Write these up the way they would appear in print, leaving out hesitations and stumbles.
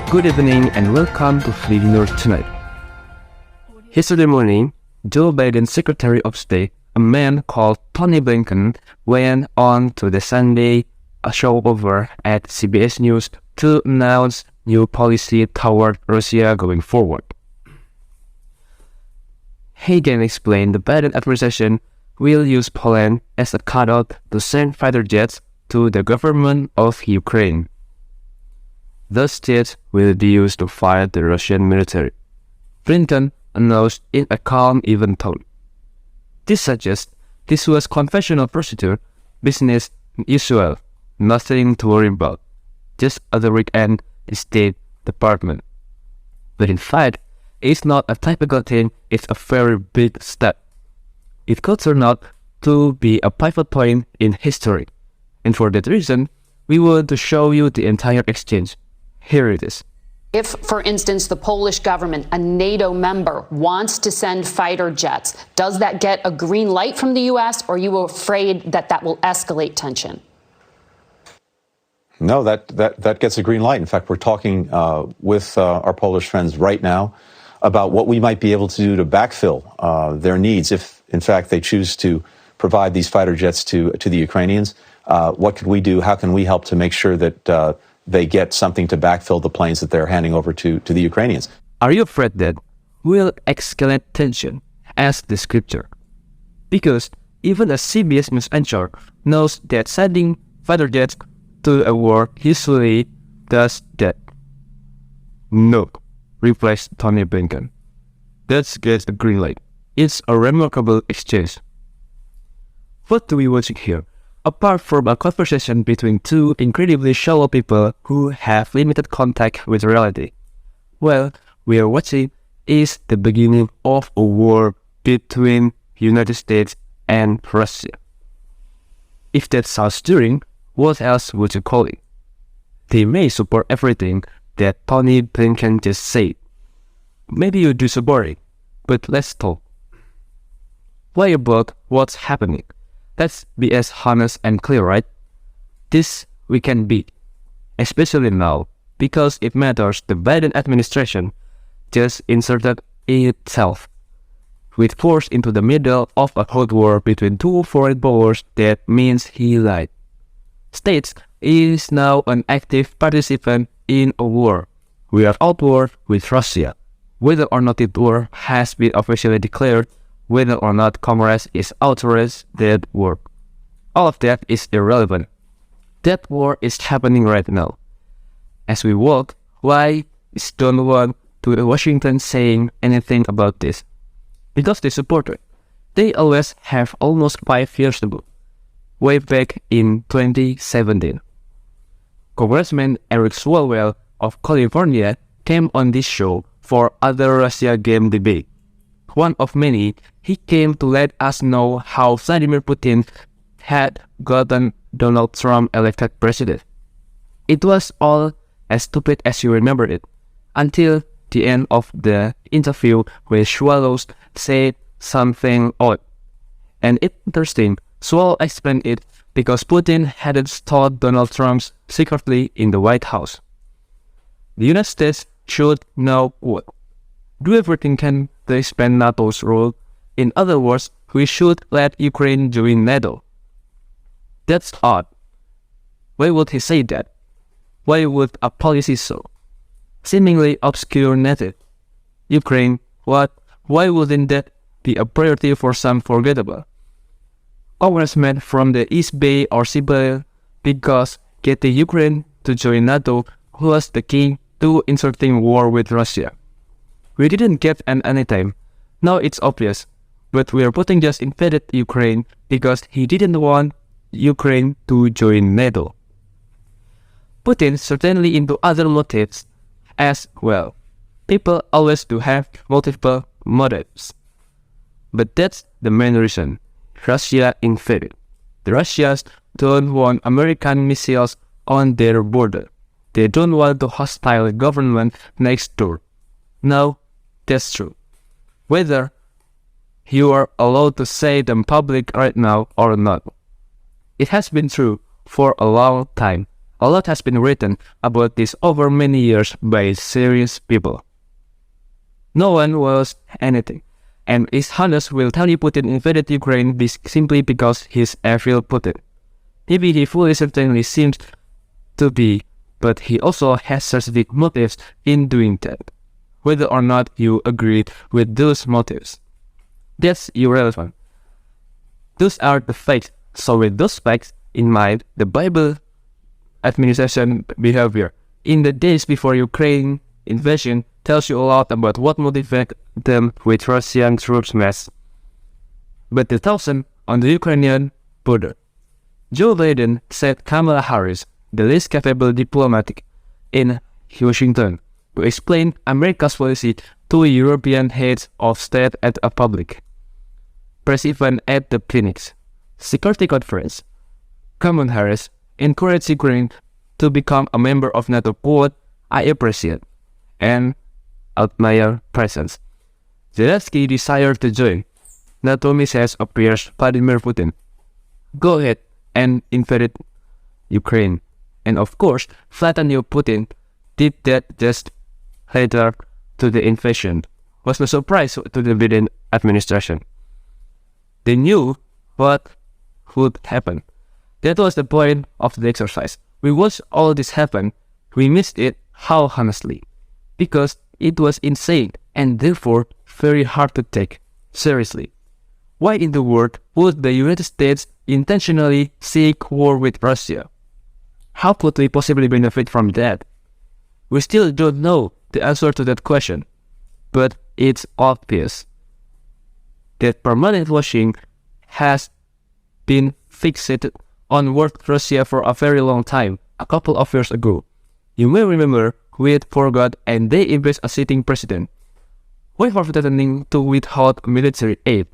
Good evening and welcome to Habibi Nur Tonight. Yesterday morning, Joe Biden's Secretary of State, a man called Tony Blinken, went on to the Sunday show over at CBS News to announce new policy toward Russia going forward. He then explained the Biden administration will use Poland as a cutout to send fighter jets to the government of Ukraine. Those jets will be used to fight the Russian military, Blinken announced in a calm, even tone. This suggests this was conventional procedure, business usual, nothing to worry about, just other weekend State Department. But in fact, it's not a typical thing, it's a very big step. It could turn out to be a pivot point in history. And for that reason, we want to show you the entire exchange. Here it is. If, for instance, the Polish government, a NATO member, wants to send fighter jets, does that get a green light from the U.S., or are you afraid that that will escalate tension? No, that gets a green light. In fact, we're talking with our Polish friends right now about what we might be able to do to backfill their needs if, in fact, they choose to provide these fighter jets to the Ukrainians. What could we do? How can we help to make sure that they get something to backfill the planes that they're handing over to the Ukrainians? Are you afraid that will escalate tension, as the scripture? Because even a CBS News anchor knows that sending fighter jets to a war usually does that. No, replies Tony Blinken. That gets a green light. It's a remarkable exchange. What do we watch here? Apart from a conversation between two incredibly shallow people who have limited contact with reality, well, we are watching is the beginning of a war between United States and Russia. If that sounds stirring, what else would you call it? They may support everything that Tony Blinken just said. Maybe you do support it, but let's talk. Why about what's happening? Let's be as honest and clear, right? This we can beat, especially now, because it matters. The Biden administration just inserted itself with force into the middle of a hot war between two foreign powers. That means he lied. States is now an active participant in a war. We are at war with Russia. Whether or not the war has been officially declared, whether or not Congress is authorized that war, all of that is irrelevant. That war is happening right now. As we walk, why is don't want to Washington saying anything about this? Because they support it. They always have almost 5 years ago, way back in 2017. Congressman Eric Swalwell of California came on this show for other Russia game debate. One of many, he came to let us know how Vladimir Putin had gotten Donald Trump elected president. It was all as stupid as you remember it, until the end of the interview where Swallows said something odd. And it's interesting, Swallow explained it because Putin had installed Donald Trump secretly in the White House. The United States should know what? Do everything can to expand NATO's role. In other words, we should let Ukraine join NATO. That's odd. Why would he say that? Why would a policy so seemingly obscure NATO? Ukraine, what? Why wouldn't that be a priority for some forgettable congressmen from the East Bay or Siberia? Because getting Ukraine to join NATO was the key to inserting war with Russia. We didn't get an anytime. Now it's obvious. But we are Putin just invaded Ukraine because he didn't want Ukraine to join NATO. Putin certainly into other motives as well. People always do have multiple motives. But that's the main reason. Russia invaded. The Russians don't want American missiles on their border. They don't want the hostile government next door. Now, that's true. Whether you are allowed to say them public right now or not. It has been true for a long time. A lot has been written about this over many years by serious people. No one was anything, and his Hannes will tell you Putin invaded Ukraine simply because he's evil Putin. Maybe he fully certainly seems to be, but he also has specific motives in doing that. Whether or not you agree with those motives, that's irrelevant. Those are the facts. So with those facts in mind, the Bible administration behavior in the days before Ukraine invasion tells you a lot about what motivated them with Russian troops mass. But the thousand on the Ukrainian border. Joe Biden said Kamala Harris, the least capable diplomat in Washington, to explain America's policy to European heads of state at a public press event at the Phoenix Security Conference. Kamala Harris encouraged Ukraine to become a member of NATO. Quote, I appreciate and admire presence. Zelensky desired to join. NATO says appears Vladimir Putin. Go ahead and invade Ukraine. And of course, Vladimir Putin did that just later to the invasion. Was no surprise to the Biden administration. They knew what would happen. That was the point of the exercise. We watched all this happen. We missed it, how honestly? Because it was insane and therefore very hard to take seriously. Why in the world would the United States intentionally seek war with Russia? How could we possibly benefit from that? We still don't know the answer to that question, but it's obvious that permanent watching has been fixated on with Russia for a very long time, a couple of years ago. You may remember we had forgot and they embraced a sitting president. We were threatening to withhold military aid,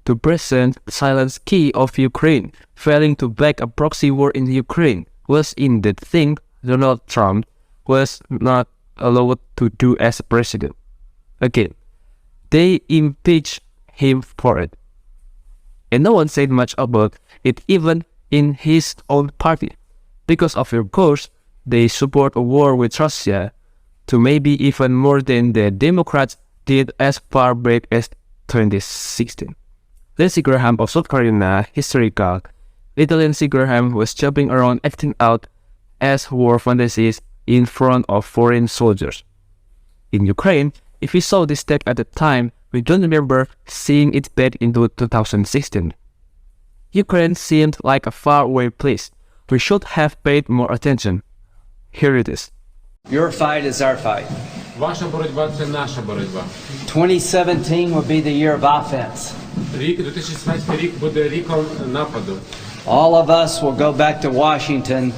to present silence key of Ukraine, failing to back a proxy war in Ukraine was in the thing Donald Trump was not allowed to do as president. Again, they impeached him for it. And no one said much about it even in his own party. Because of course, they support a war with Russia to maybe even more than the Democrats did as far back as 2016. Lindsey Graham of South Carolina, historical, little Lindsey Graham was jumping around acting out as war fantasies in front of foreign soldiers. In Ukraine, if we saw this tech at the time, we don't remember seeing it back into 2016. Ukraine seemed like a faraway place. We should have paid more attention. Here it is. Your fight is our fight. Ваша боротьба – це наша боротьба. 2017 will be the year of offense. Рік 2017 рік буде ріком нападу. All of us will go back to Washington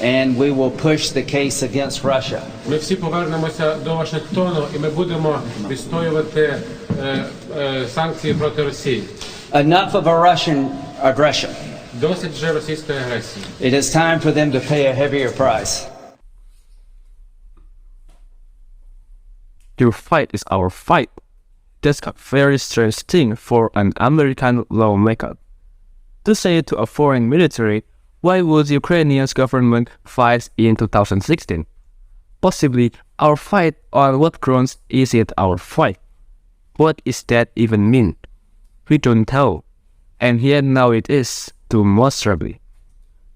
and we will push the case against Russia. Ми всі повернемося до Вашингтону і ми будемо відстоювати санкції проти Росії. Enough of a Russian aggression. Досить вже російської агресії. It is time for them to pay a heavier price. Your fight is our fight. That's a very strange thing for an American lawmaker. To say it to a foreign military, why would Ukrainian's government fight in 2016? Possibly, our fight on what grounds is it our fight? What does that even mean? We don't know. And yet now it is, demonstrably.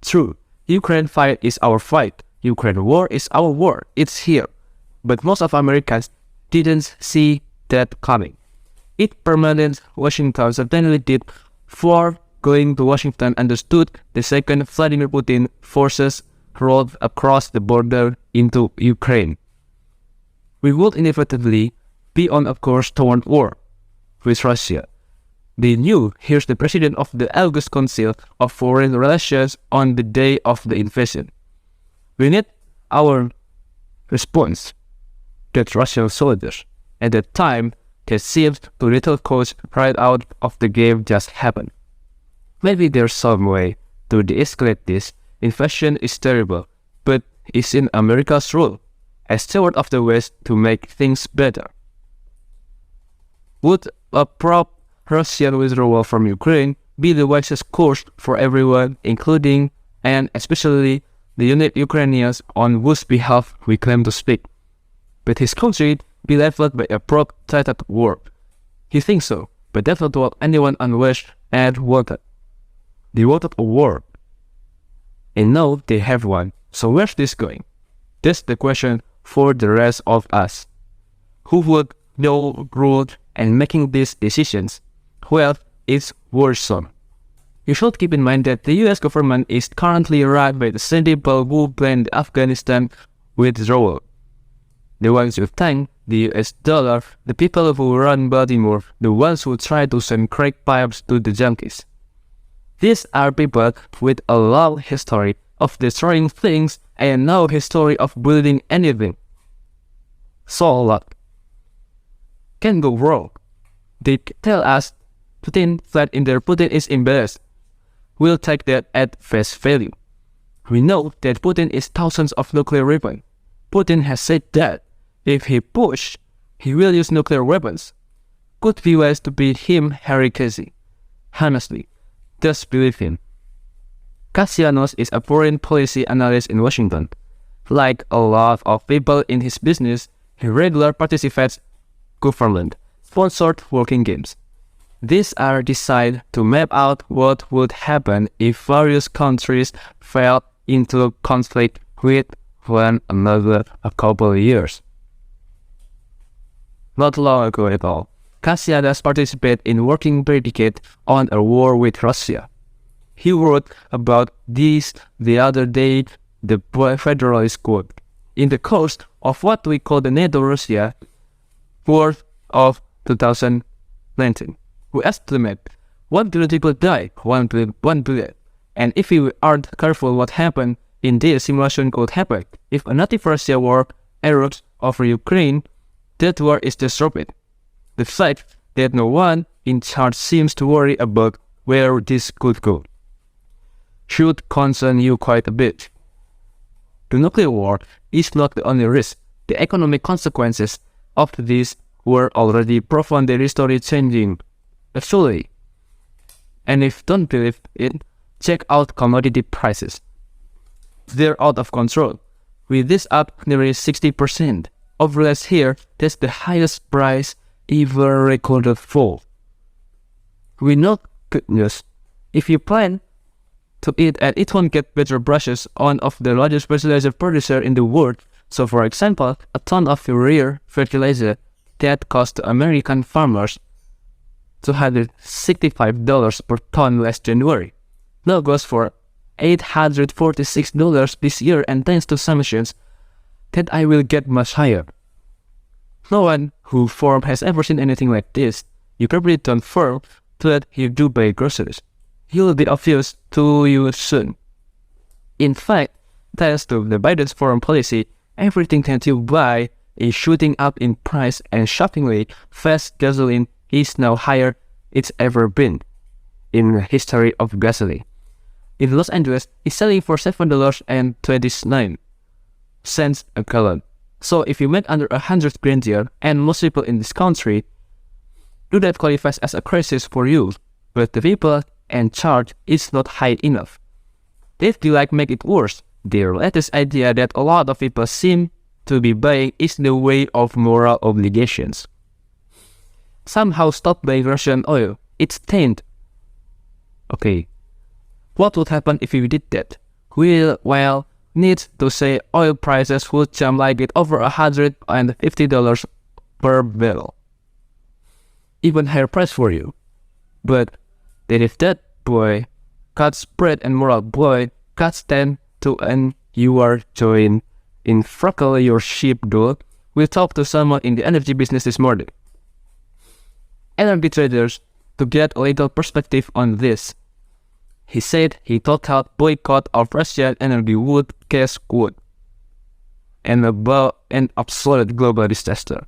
True, Ukraine fight is our fight. Ukraine war is our war. It's here. But most of Americans didn't see that coming. It permanent Washington certainly did. For going to Washington understood the second Vladimir Putin forces rolled across the border into Ukraine. We would inevitably be on a course toward war with Russia. They knew here's the president of the August Council of Foreign Relations on the day of the invasion. We need our response. That Russian soldiers. At that time, that seemed to little coach right out of the game just happened. Maybe there's some way to de-escalate this. Invasion is terrible, but it's in America's role as steward of the West to make things better. Would a pro-Russian withdrawal from Ukraine be the wisest course for everyone, including and especially the unit Ukrainians on whose behalf we claim to speak. But his country be leveled by a protracted war. He thinks so, but that's not what anyone unwished and wanted. They wanted a war. And now they have one. So where's this going? That's the question for the rest of us. Who would know rule and making these decisions? Well, it's worrisome. You should keep in mind that the US government is currently run by the same people who planned the Afghanistan withdrawal. The ones who thank the US dollar, the people who run Baltimore, the ones who try to send crack pipes to the junkies. These are people with a long history of destroying things and no history of building anything. So a lot can go wrong. They tell us Putin flat in there, Putin is embarrassed. We'll take that at face value. We know that Putin is thousands of nuclear weapons. Putin has said that if he push, he will use nuclear weapons. Could be wise to beat him, Harry Casey. Honestly, just believe him. Cassianos is a foreign policy analyst in Washington. Like a lot of people in his business, he regularly participates government-sponsored working games. These are designed to map out what would happen if various countries fell into conflict with one another a couple of years. Not long ago at all, Cassianos participated in working predicate on a war with Russia. He wrote about this the other day, the Federalist quote. In the course of what we call the NATO-Russia War of 2019, we estimate 1 billion people died, 1 billion. And if we aren't careful, what happened in this simulation could happen. If a native Russia war erupts over Ukraine, that war is disrupted. The fact that no one in charge seems to worry about where this could go should concern you quite a bit. The nuclear war is not the only risk. The economic consequences of this were already profoundly history-changing. Actually, and if you don't believe it, check out commodity prices. They're out of control, with this up nearly 60%. Over last year, that's the highest price ever recorded for. We know good news. If you plan to eat and it won't get better brushes on of the largest fertilizer producer in the world. So for example, a ton of urea fertilizer that cost American farmers $265 per ton last January now goes for $846 this year, and thanks to assumptions that I will get much higher. No one who farm has ever seen anything like this. You probably don't farm, but you do buy groceries. It will be obvious to you soon. In fact, thanks to the Biden's foreign policy, everything that you buy is shooting up in price, and shockingly, fast gasoline is now higher it's ever been in the history of gasoline. In Los Angeles, it's selling for $7.29 a gallon. So if you make under 100 grand a year, and most people in this country do that qualifies as a crisis for you, but the people in charge is not high enough. If they make it worse, their latest idea that a lot of people seem to be buying is the way of moral obligations. Somehow stop buying Russian oil. It's tainted. Okay, what would happen if we did that? Well, need to say oil prices would jump like it over $150 per barrel. Even higher price for you. But then if that boy cuts bread and moral boy cuts them to and you are joined in freckle your sheep dog, we'll talk to someone in the energy business this morning. Energy traders to get a little perspective on this. He said he thought out boycott of Russian energy would cause good and about an absolute global disaster.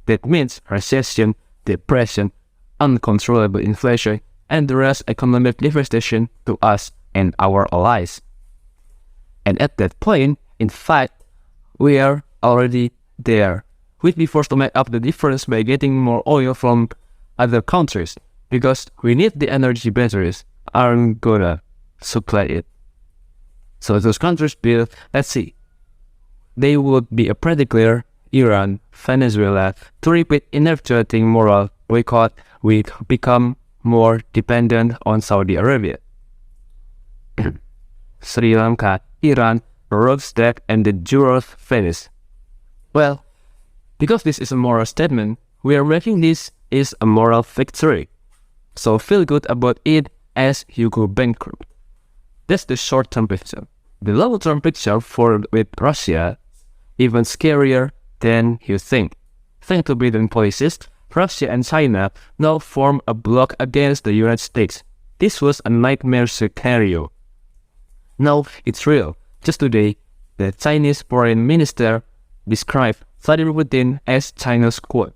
That means recession, depression, uncontrollable inflation, and the rest economic devastation to us and our allies. And at that point, in fact, we are already there. We'd be forced to make up the difference by getting more oil from other countries, because we need the energy batteries aren't gonna supply it. So those countries build, let's see, they would be a pretty clear Iran, Venezuela, to repeat energetic moral boycott, we become more dependent on Saudi Arabia. Sri Lanka, Iran, Rostak, and the Jurov Venice. Well, because this is a moral statement, we are making this is a moral victory. So feel good about it as you go bankrupt. That's the short-term picture. The long-term picture with Russia, even scarier than you think. Thanks to Biden policies, Russia and China now form a bloc against the United States. This was a nightmare scenario. Now it's real. Just today, the Chinese foreign minister described Vladimir Putin as China's quote,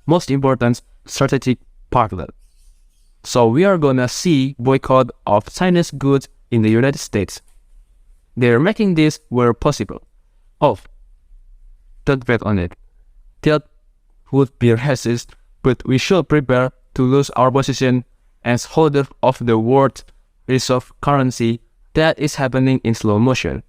most important strategic partner. So we are gonna see boycott of Chinese goods in the United States. They're making this where possible. Oh, don't bet on it. That would be racist, but we should prepare to lose our position as holder of the world reserve currency that is happening in slow motion.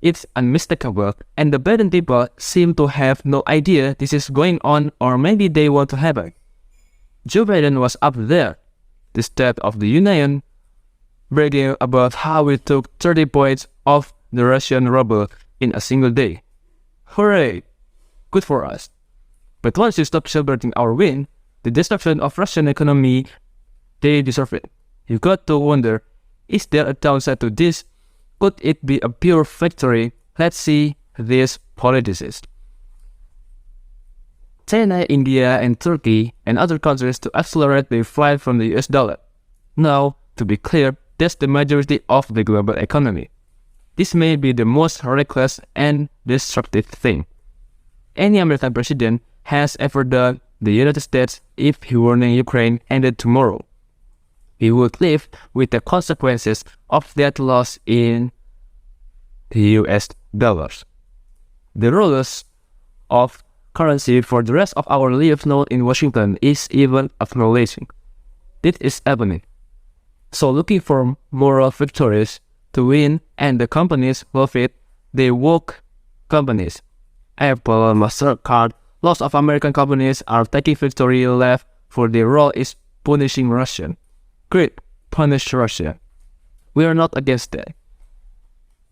It's unmistakable, and the Biden people seem to have no idea this is going on, or maybe they want to happen. Joe Biden was up there, the State of the Union, bragging about how we took 30 points off the Russian ruble in a single day. Hooray! Good for us. But once you stop celebrating our win, the destruction of Russian economy, they deserve it. You got to wonder, is there a downside to this? Could it be a pure victory? Let's see these politicians. China, India, and Turkey, and other countries to accelerate their flight from the US dollar. Now, to be clear, that's the majority of the global economy. This may be the most reckless and destructive thing any American president has ever done the United States if he were in Ukraine ended tomorrow. We would live with the consequences of that loss in the US dollars. The rules of currency for the rest of our lives known in Washington is even acknowledging. This is happening. So looking for moral victories to win, and the companies love it, they woke companies. Apple, MasterCard, lots of American companies are taking victory lap for their role is punishing Russia. Great, punish Russia. We are not against that.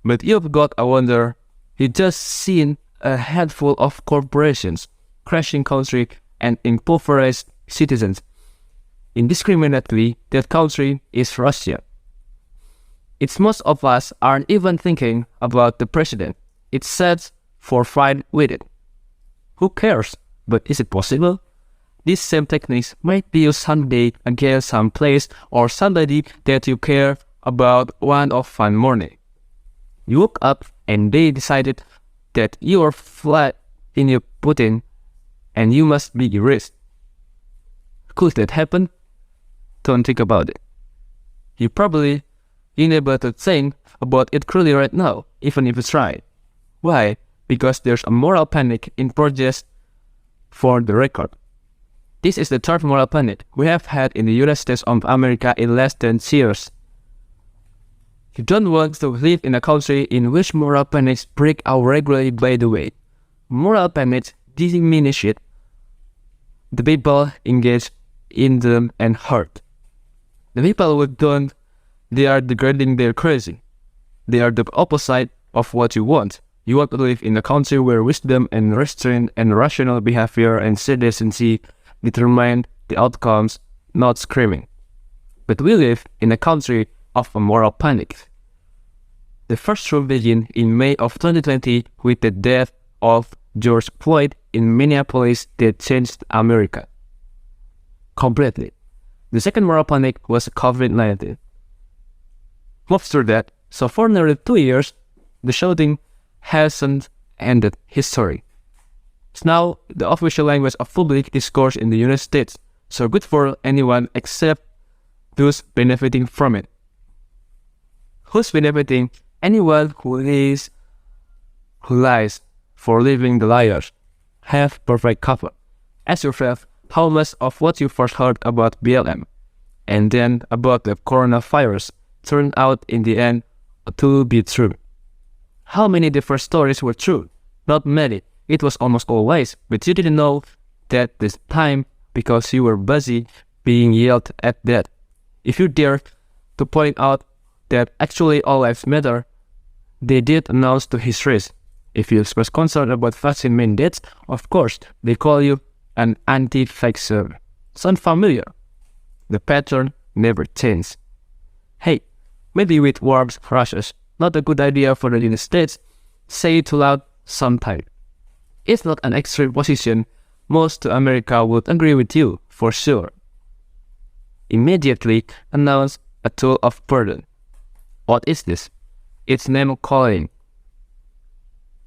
But you've got to wonder, you just seen a handful of corporations crashing country and impoverished citizens. Indiscriminately, that country is Russia. It's most of us aren't even thinking about the president. It's set for fight with it. Who cares? But is it possible? These same techniques might be used someday against some place or somebody that you care about one of fun morning. You woke up and they decided that you are flat in your Putin and you must be erased. Could that happen? Don't think about it. You probably unable to think about it clearly right now, even if it's right. Why? Because there's a moral panic in progress for the record. This is the third moral panic we have had in the United States of America in less than 10 years. You don't want to live in a country in which moral panics break out regularly, by the way. Moral panics diminish it. The people engage in them and hurt. The people who don't, they are degrading, they're crazy. They are the opposite of what you want. You want to live in a country where wisdom and restraint and rational behavior and decency determine the outcomes, not screaming. But we live in a country of a moral panic. The first one began in May of 2020 with the death of George Floyd in Minneapolis that changed America completely. The second moral panic was COVID-19. After that, so for nearly 2 years, the shouting hasn't ended history. It's now the official language of public discourse in the United States, so good for anyone except those benefiting from it. Who's benefiting? Anyone who lies for living the liars. Have perfect cover. Ask yourself how much of what you first heard about BLM and then about the coronavirus turned out in the end to be true. How many different stories were true? Not many. It was almost always, but you didn't know that this time because you were busy being yelled at that. If you dare to point out that actually all lives matter, they did announce to his race. If you express concern about vaccine mandates, of course, they call you an anti-vaxxer. Sound familiar? The pattern never changed. Hey, maybe with wars rushes, not a good idea for the United States. Say it too loud sometime. It's not an extreme position. Most to America would agree with you, for sure. Immediately announce a tool of burden. What is this? It's name calling.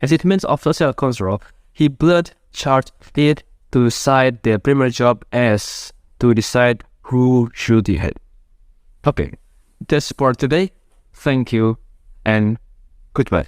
As it means of social control, he blood charged it to decide their primary job as to decide who should he hit. Okay, that's for today. Thank you and goodbye.